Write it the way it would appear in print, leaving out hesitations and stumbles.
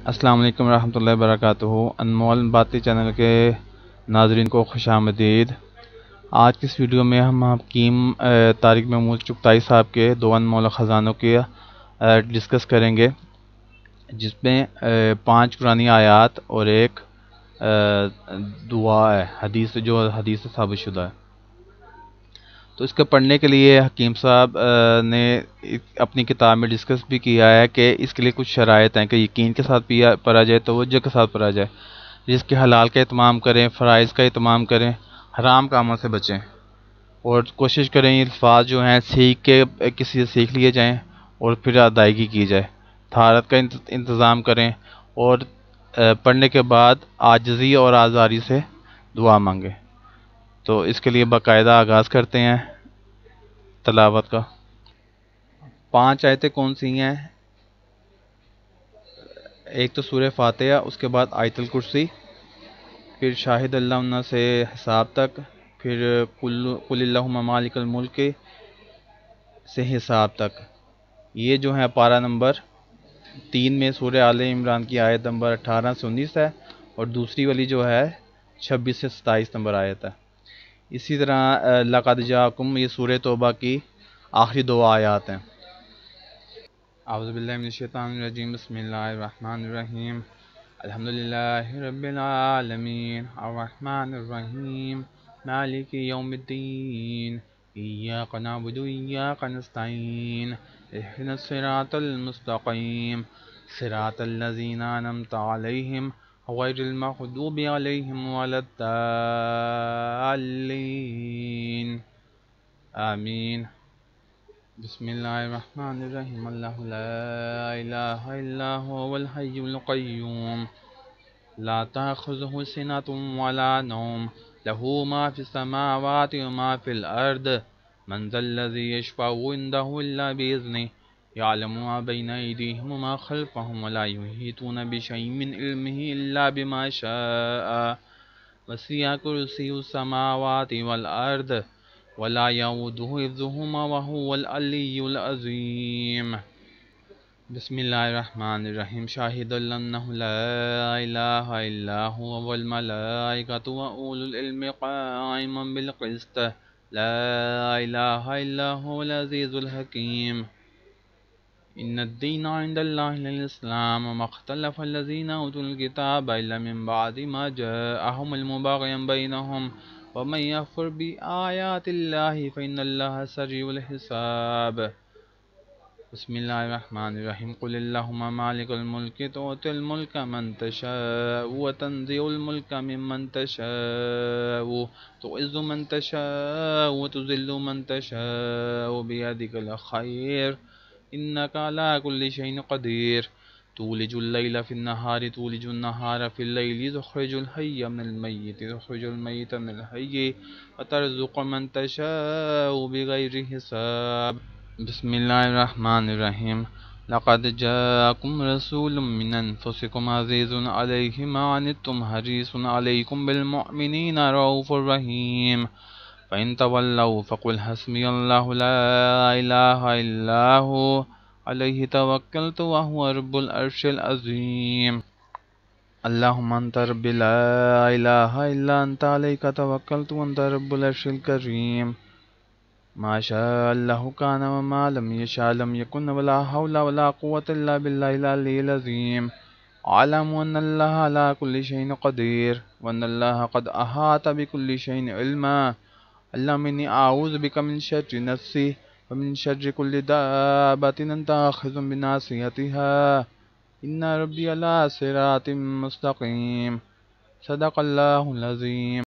السلام علیکم ورحمۃ اللہ وبرکاتہ۔ انمول باتیں چینل کے ناظرین کو خوش آمدید۔ آج کی اس ویڈیو میں ہم حکیم طارق محمود چغتائی صاحب کے دو انمول خزانوں کے ڈسکس کریں گے، جس میں 5 قرآنی آیات اور ایک دعا ہے، حدیث ثابت شدہ ہے۔ تو اس کے پڑھنے کے لیے حکیم صاحب نے اپنی کتاب میں ڈسکس بھی کیا ہے کہ اس کے لیے کچھ شرائط ہیں کہ یقین کے ساتھ پڑھا جائے، توجہ کے ساتھ پڑھا جائے، جس کے حلال کا اہتمام کریں، فرائض کا اہتمام کریں، حرام کاموں سے بچیں، اور کوشش کریں یہ الفاظ جو ہیں کسی سے سیکھ لیے جائیں اور پھر ادائیگی کی جائے۔ طہارت کا انتظام کریں اور پڑھنے کے بعد عاجزی اور آزاری سے دعا مانگیں۔ تو اس کے لیے باقاعدہ آغاز کرتے ہیں تلاوت کا۔ 5 آیتیں کون سی ہیں؟ ایک تو سورہ فاتحہ، اس کے بعد آیت الکرسی، پھر شاہد اللہ سے حساب تک، پھر قل اللہم مالک الملک سے حساب تک۔ یہ جو ہے پارہ نمبر 3 میں سورہ آل عمران کی آیت نمبر 18 سے 19 ہے، اور دوسری والی جو ہے 26 سے 27 نمبر آیت ہے۔ اسی طرح لقد جاءکم، یہ سورہ توبہ کی آخری 2 آیات ہیں۔ اعوذ باللہ من الشیطان الرجیم، بسم اللہ الرحمن الرحیم، الحمدللہ رب العالمین، الرحمن الرحیم، مالک یوم الدین، ایاک نعبد و ایاک نستعین، اہدنا الصراط المستقیم، صراط الذین انعمت علیہم غیر المغضوب علیہم ولا الضالین، آمین۔ بسم اللہ الرحمن الرحیم، اللہ لا الہ الا هو الحی القیوم، لا تأخذہ سنۃ ولا نوم، لہ ما فی السماوات وما فی الارض، من ذا الذی یشفع عندہ الا بإذنہ، یعلم ما بین ایدیہم وما خلفہم ولا یحیطون بشیء من علمہ الا بما شاء، وسع کرسیہ السماوات والارض ولا یعودہ حفظہما وہو العلی العظیم۔ بسم اللہ الرحمن الرحیم، شاہد اللہ انہ لا الہ الا هو والملائکۃ واولو العلم قائما بالقسط، لا الہ الا هو العزیز الحکیم۔ ان الدین عند اللہ الاسلام، وما اختلف الذین اوتوا الکتاب الا من بعد ما جاءہم العلم بغیا بینہم، ومن یکفر بآیات اللہ فإن اللہ سریع الحساب۔ بسم اللہ الرحمن الرحیم، قل اللہم مالک الملک تؤتی الملک من تشاء وتنزع الملک ممن تشاء، تعز من تشاء وتذل من تشاء بیدک الخیر، انک علی کل شیء قدیر، تولج اللیل فی النہار تولج النہار فی اللیل، تخرج الحی من المیت تخرج المیت من الحی، وترزق من تشاء بغیر حساب۔ بسم اللہ الرحمن الرحیم، لقد جاءکم رسول من انفسکم عزیز علیہ ما عنتم حریص علیکم بالمؤمنین رؤوف رحیم، فإن تولوا فقل حسبی اللہ لا الہ الا ہو علیہ توکلت وہو رب العرش العظیم۔ اللہم انت ربی لا الہ الا انت علیک توکلت وانت رب العرش الکریم، ما شاء اللہ کان وما لم یشاء لم یکن، ولا حول ولا قوة الا باللہ العلی العظیم۔ اعلموا ان اللہ علی کل شیء قدیر، وان اللہ قد احاط بکل شیء علما۔ اللہم انی اعوذ بک من شر نفسی ومن شر کل دابۃ انت آخذ بناصیتها، ان ربی علی صراط مستقیم۔ صدق اللہ العظیم۔